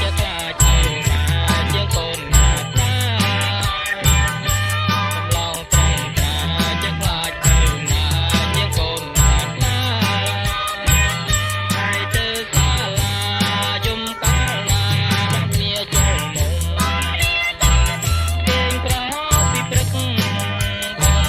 Hãy subscribe cho kênh Ghiền Mì Gõ để không bỏ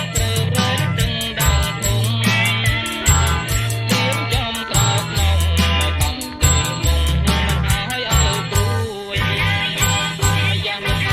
lỡ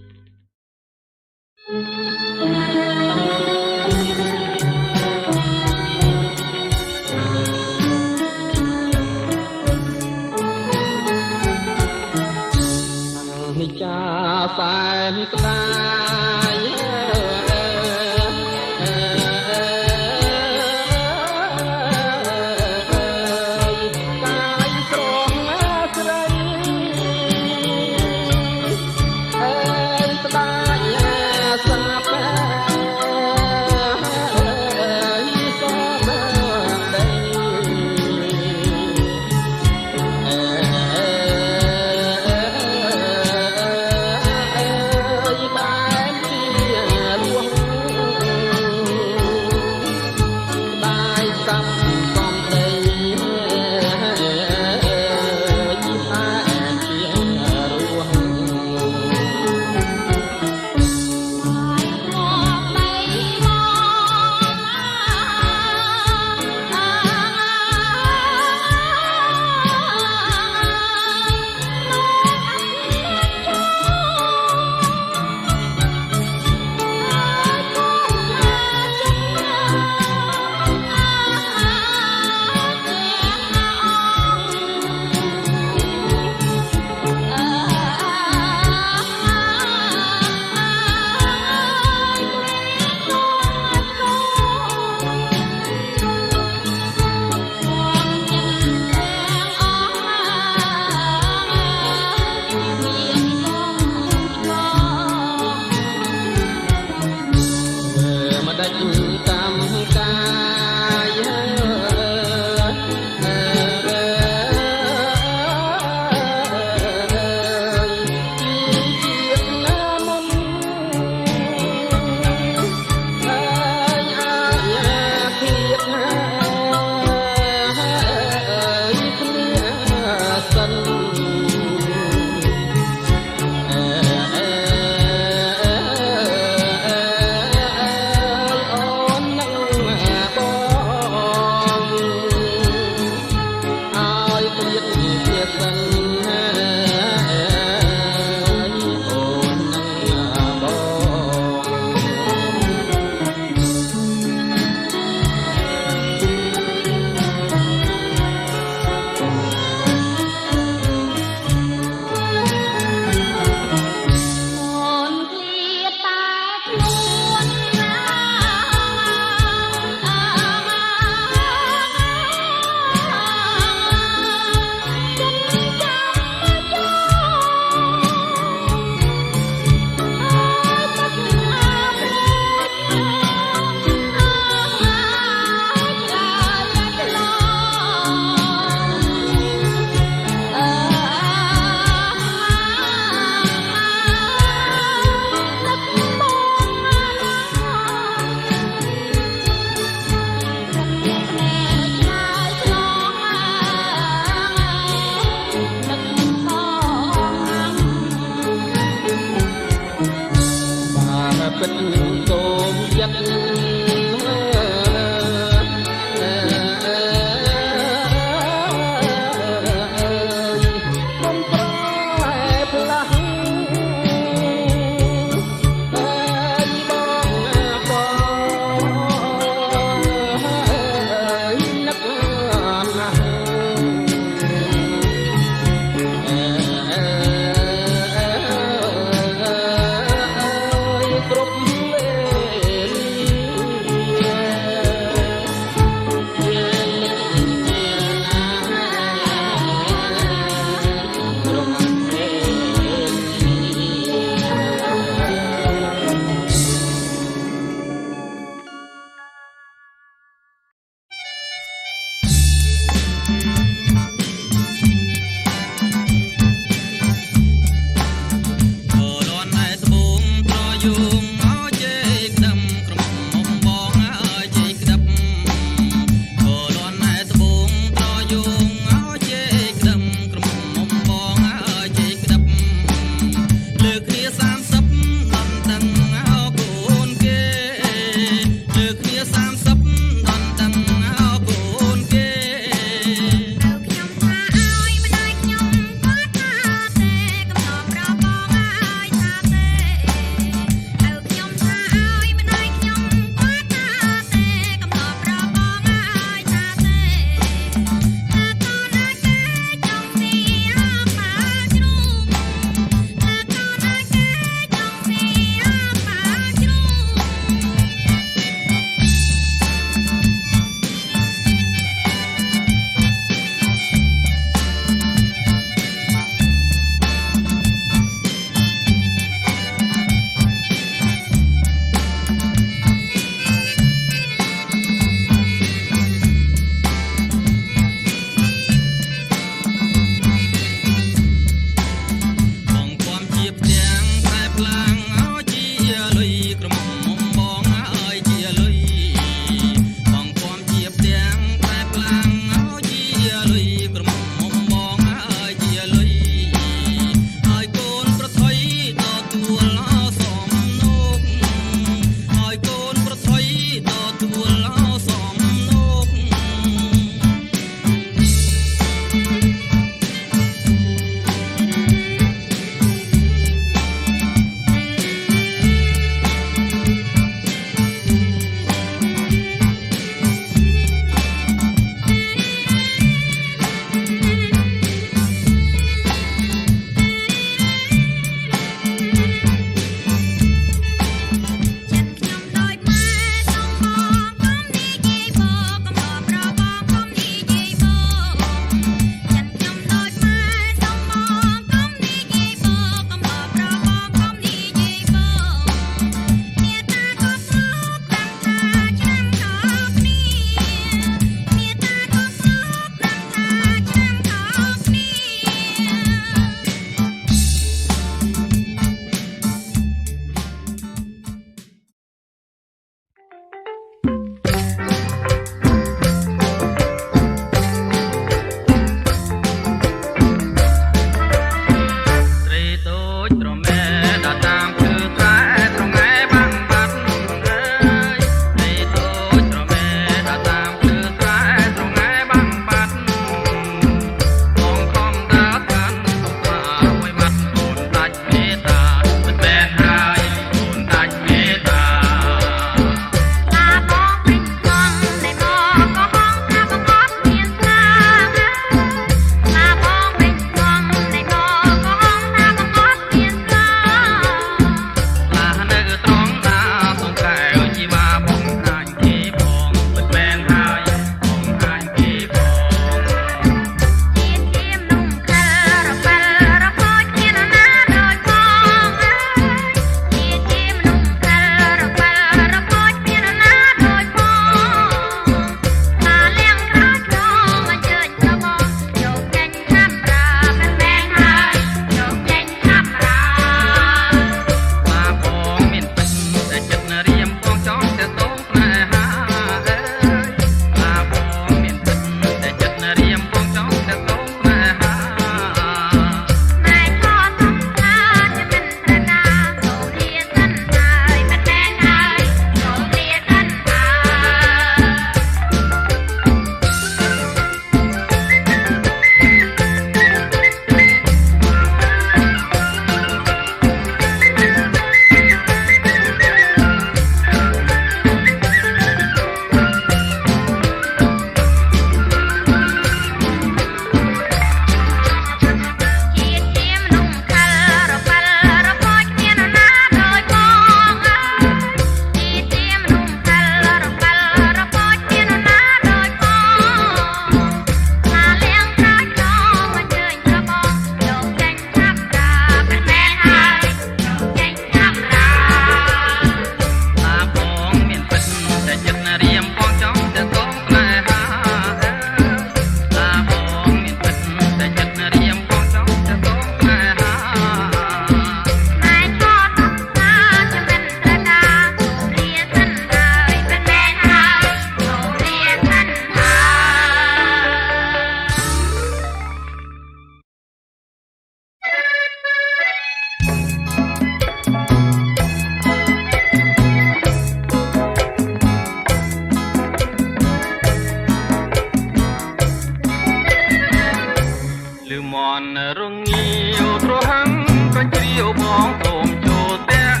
មន់រងាវទ្រហង្កញ្ជ្រៀវបងសូមចូលទាំង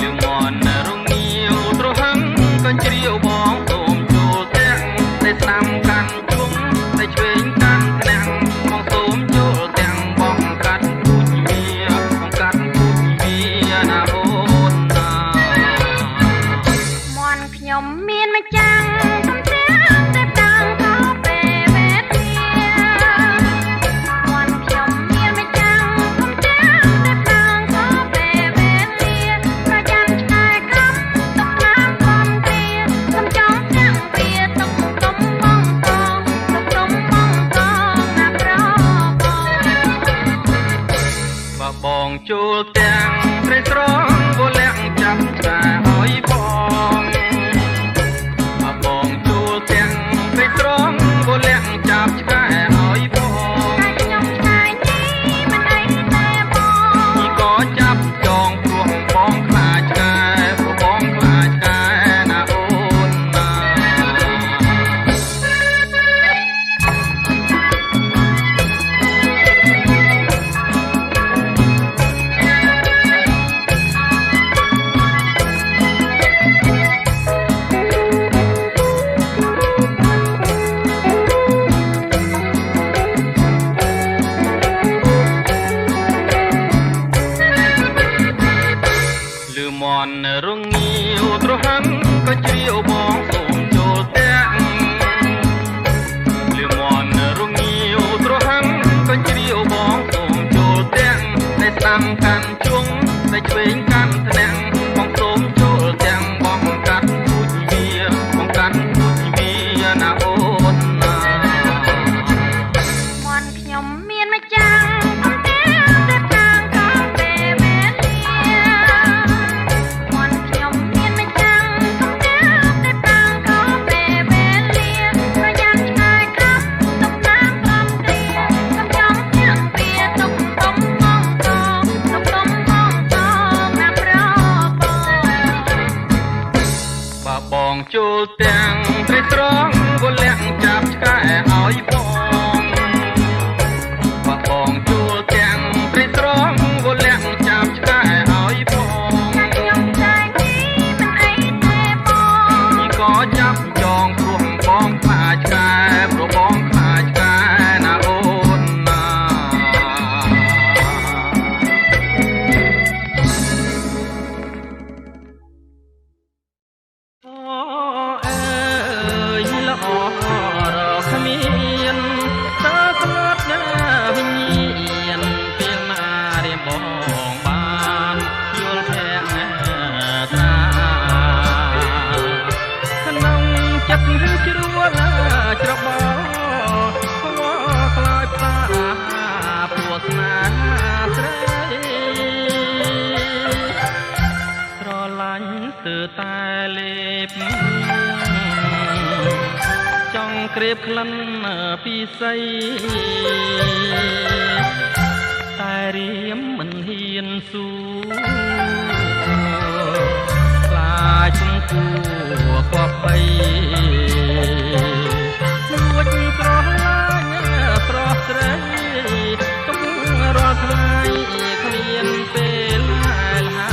លឺមន់រងាវទ្រហង្កញ្ជ្រៀវបងសូមចូលទាំងតែស្ដាំកាន់ជុំតែឆ្វេងកាន់ឆ្នាំងបងសូមចូលទាំងបងកាត់ពូជវាបងកាត់ពូជវាណាអូនណាមន់ខ្ញុំមានម្ចាំងបងចូលទាំងត្រីស្រងក៏លាក់ចាប់ឆ្កែឲ្យបងបងចូលទាំងត្រីស្រងក៏លាក់ចាប់ឆ្កែឲ្យបងខ្ញុំឆ្កែនេះមិនអីទេបងនេះក៏ចាប់ចងព្រោះបងខ្លាចឆ្កែព្រោះបងខ្លាចឆ្កែណាអូនណាមន់រងាវទ្រហង្កញ្ជ្រៀវបងសូមចូលទាំងលឺមន់រងាវទ្រហង្កញ្ជ្រៀវបងសូមចូលទាំងតែស្ដាំកាន់ជុំតែឆ្វេងកាន់ឆ្នាំងបងសូមចូលទាំងបងកាត់ពូជវាបងកាត់ពូជវាណាអូនណាមន់ខ្ញុំមានម្ចាំងបងចូលទាំងត្រីស្រងក៏លាក់ចាប់ឆ្កែឲ្យបងបងចូលទាំងត្រីស្រងក៏លាក់ចាប់ឆ្កែឲ្យបងខ្ញុំឆ្កែនេះមិនអីទេបងនេះក៏ចាប់ចងព្រោះបងខ្លាចឆ្កែព្រោះបងខ្លាចឆ្កែណាអូនណាច្របល់ខ្លាចផ្សាពួស្នាស្រីស្រឡាញ់ស្ទើរតែលេបចង់ក្រេបក្លិនពីស័យតែរៀមមិនហ៊ានស៊ូខ្លាចជំគួគប់បីស្រឡាញ់ស្រស់ស្រីទុករាល់ថ្ងៃគ្មានពេលហាលហា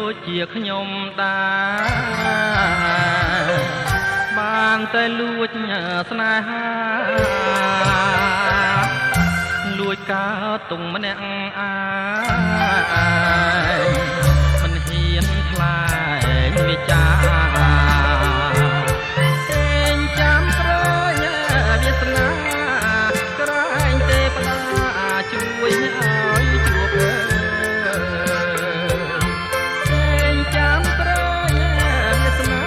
ដូចជាខ្ញុំដែរបានតែលួចស្នេហាលួចកើតទុំម្នាក់អាយមិនហ៊ានខ្លាចវាចាចាំក្រោយវាសនាក្រែងទេវតាជួយឲ្យជួបចាំក្រោយវាសនា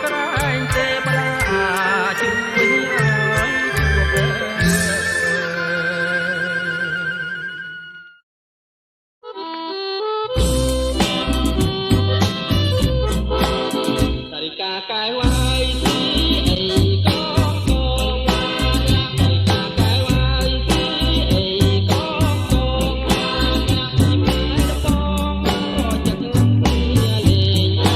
ក្រែងទេវតាជួយឲ្យជួបតារិកាកាយវាយទីអីកងកងតារិកាកាយវាយទីអីកងកងទីម៉ែតកងក៏ចិត្តគ្នាលេងតា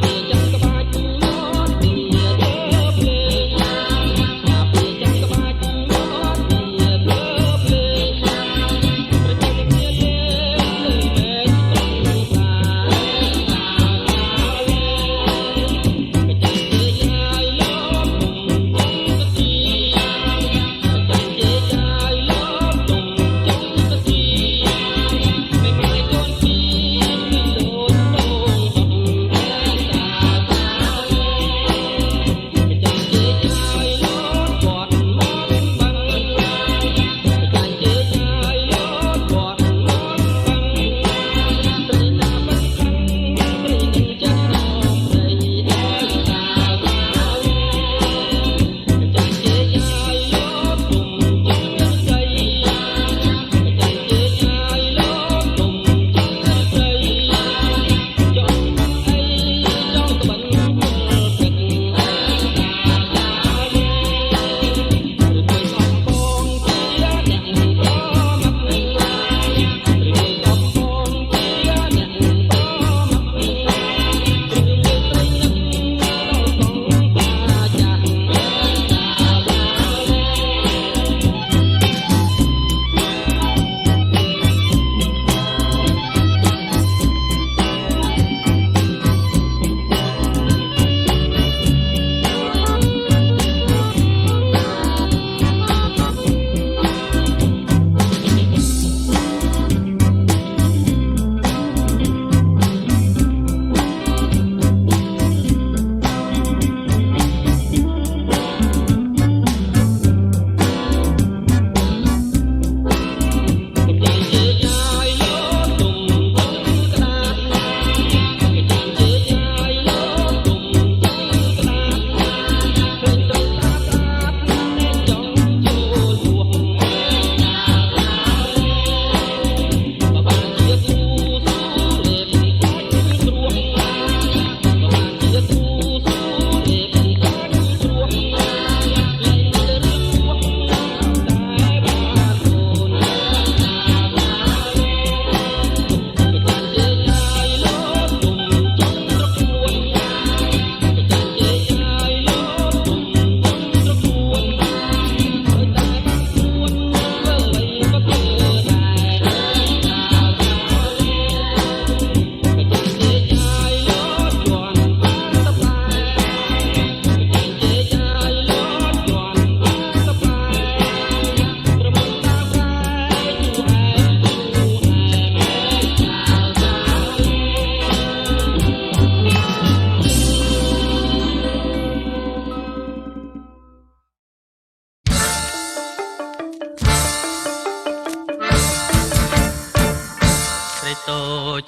ពីចាំក្បាច់មាត់ពីទៅភ្លេងតាពីចាំក្បាច់មាត់ពីទៅភ្លេងប្រចាំគ្នាលេងមេឃត្រង់ខ្លា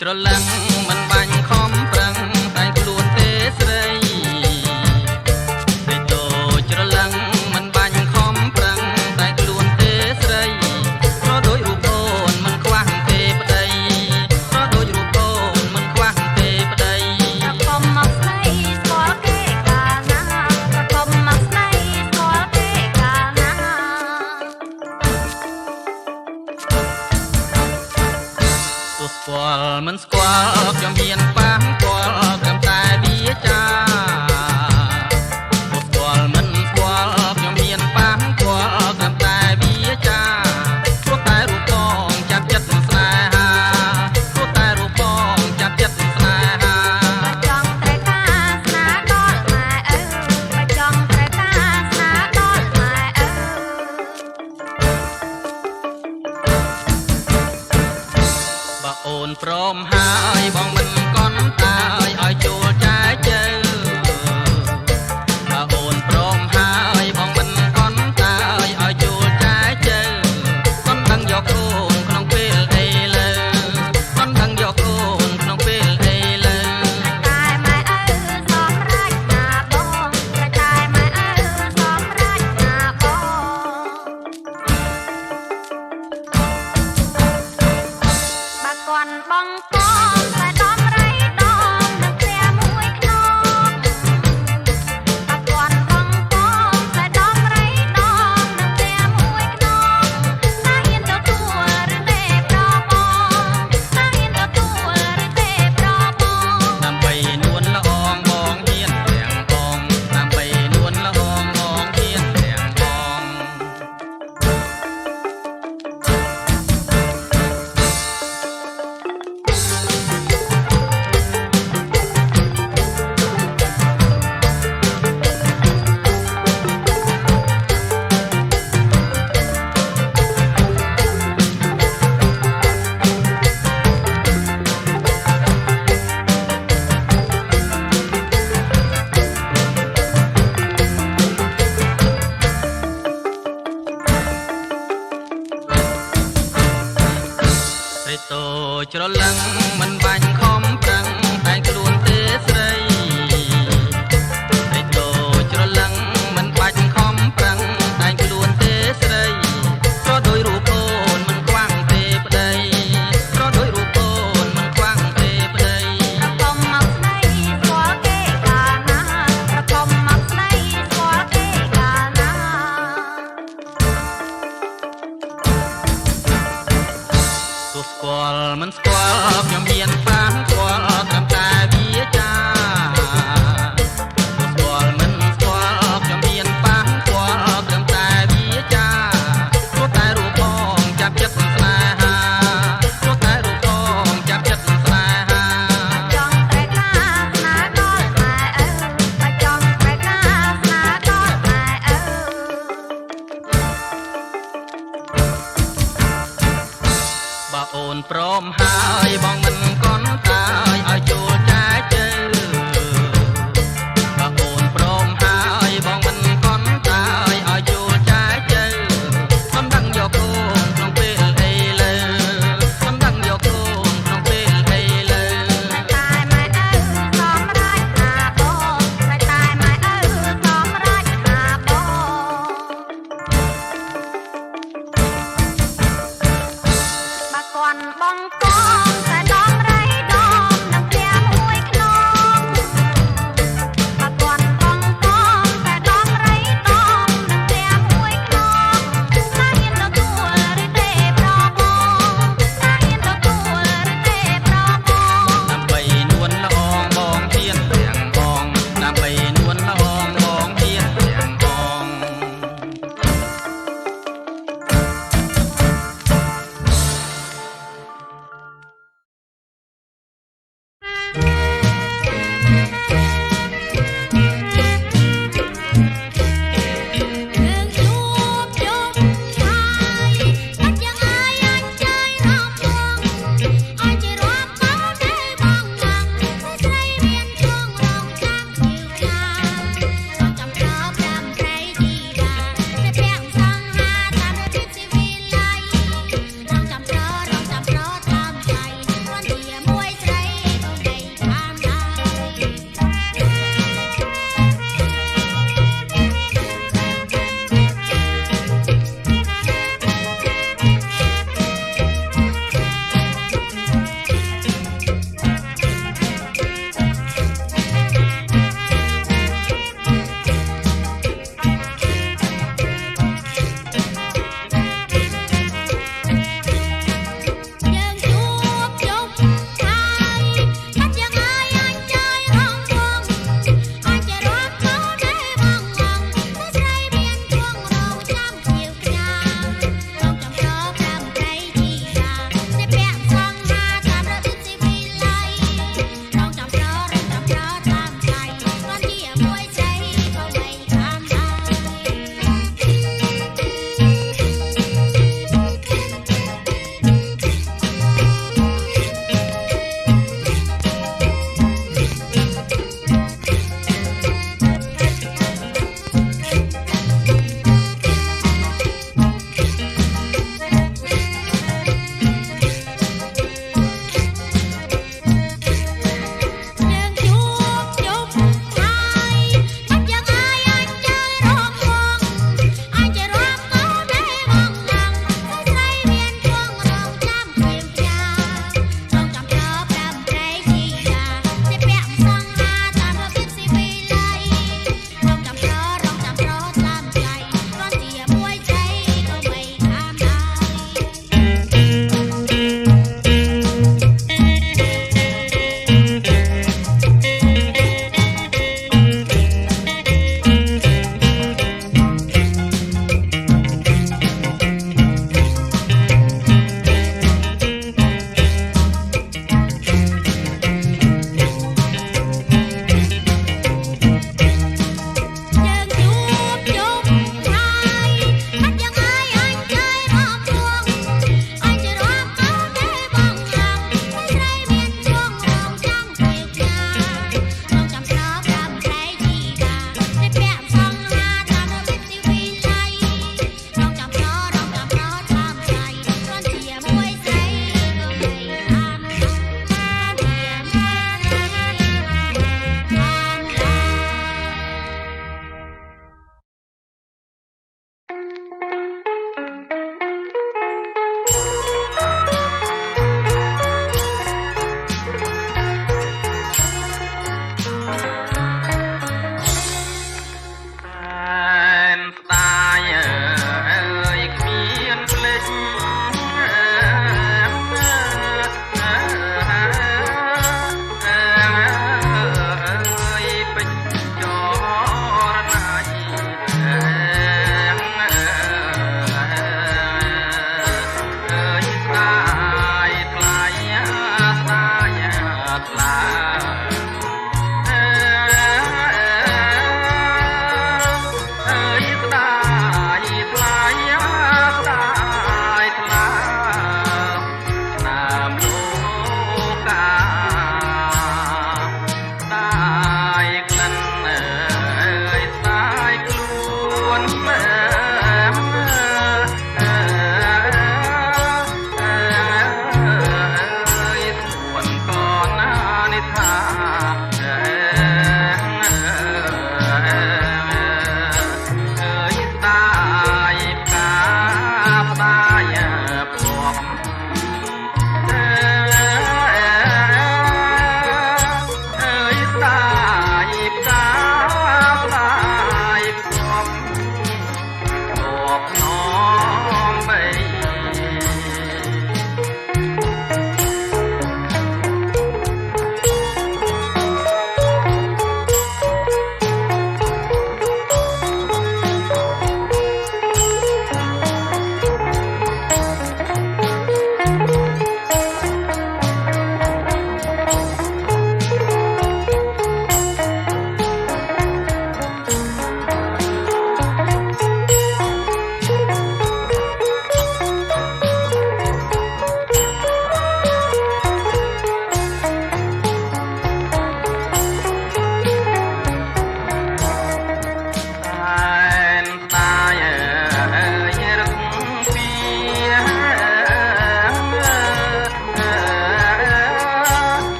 ច្រឡឹងមិនបាញ់ខំប្រឹងតែខ្លួនទេស្រីពេលតូចច្រឡឹងមិនបាញ់ខំប្រឹងតែខ្លួនទេស្រីប្រដូចរូបអូនមិនខ្វះទេប្តីប្រដូចរូបអូនមិនខ្វះទេប្តីប្រកុំមកស្ដីស្គាល់គេកាលណាប្រកុំមកស្ដីស្គាល់គេកាលណាទោះស្គាល់មិនស្គាល់ខ្ញុំមានប៉ះពាល់ត្រឹមតែវាចាទោះស្គាល់មិនស្គាល់ខ្ញុំមានប៉ះពាល់ត្រឹមតែវាចាព្រោះតែរូបបងចាប់ចិត្តស្នេ បើអូនព្រមហើយបងមិនកន់តាយឲ្យចូលចាយជើបើអូនព្រមហើយបងមិនកន់តាយឲ្យចូលចាយជើកន់ដឹងយកអូនក្នុងពេលអីលើកន់ដឹងយកអូនក្នុងពេលអីលើតែម៉ែអើសម្រេចណាបងតែម៉ែអើសម្រេចណាបងបើគន់បងកងតែដំរីដងនឹងផ្ទះមួយខ្នងបើគន់បងកងតែដំរីដងនឹងផ្ទះមួយខ្នងតែហ៊ានទទួលឬទេប្របងតែហ៊ានទទួលឬទេប្របងដើម្បីនួនល្អងបងហ៊ានទាំងបងដើម្បីនួនល្អងបងហ៊ានទាំងបងរីតូច្រឡឹងមិនបាញ់ខំប្រឹងតែងខ្លួនទេស្រីរីតូច្រឡឹងមិនបាច់ខំប្រឹងតែងខ្លួនទេស្រីក៏ដោយរូបអូនមិនខ្វាំងទេប្តីក៏ដោយរូបអូនមិនខ្វាំងទេប្តីប្រកុំមកស្ដីស្គាល់គេកាលណាប្រកុំមកស្ដីស្គាល់គេកាលណាទោះស្គាល់មិនស្គាល់ខ្ញុំហ៊ានប៉ះស្គាល់ត្រឹមតែវាចាទោះស្គាល់មិនស្គាល់ខ្ញុំហ៊ានប៉ះស្គាល់ត្រឹមតែវាចាព្រោះតែរូបបងចាប់ចិត្តស្នេហាព្រោះតែរូបបងចាប់ចិត្តស្នេហា ចង់ត្រេកណាស្នាដល់ម៉ែអើបើចង់ត្រេកណាស្នាដល់ម៉ែអើបើអូនព្រមហើយបងមិនកន់តាយឲ្យចូលចាយជើបើអូនព្រមហើយបងមិនកន់តាយឲ្យចូលចាយជើសំដឹងយកអូនក្នុងពេលអីលើសំដឹងយកអូនក្នុងពេលអីលើតែម៉ែអើសម្រេចណាបងតែម៉ែអើសម្រេចណាបងបើគន់បងកងតែ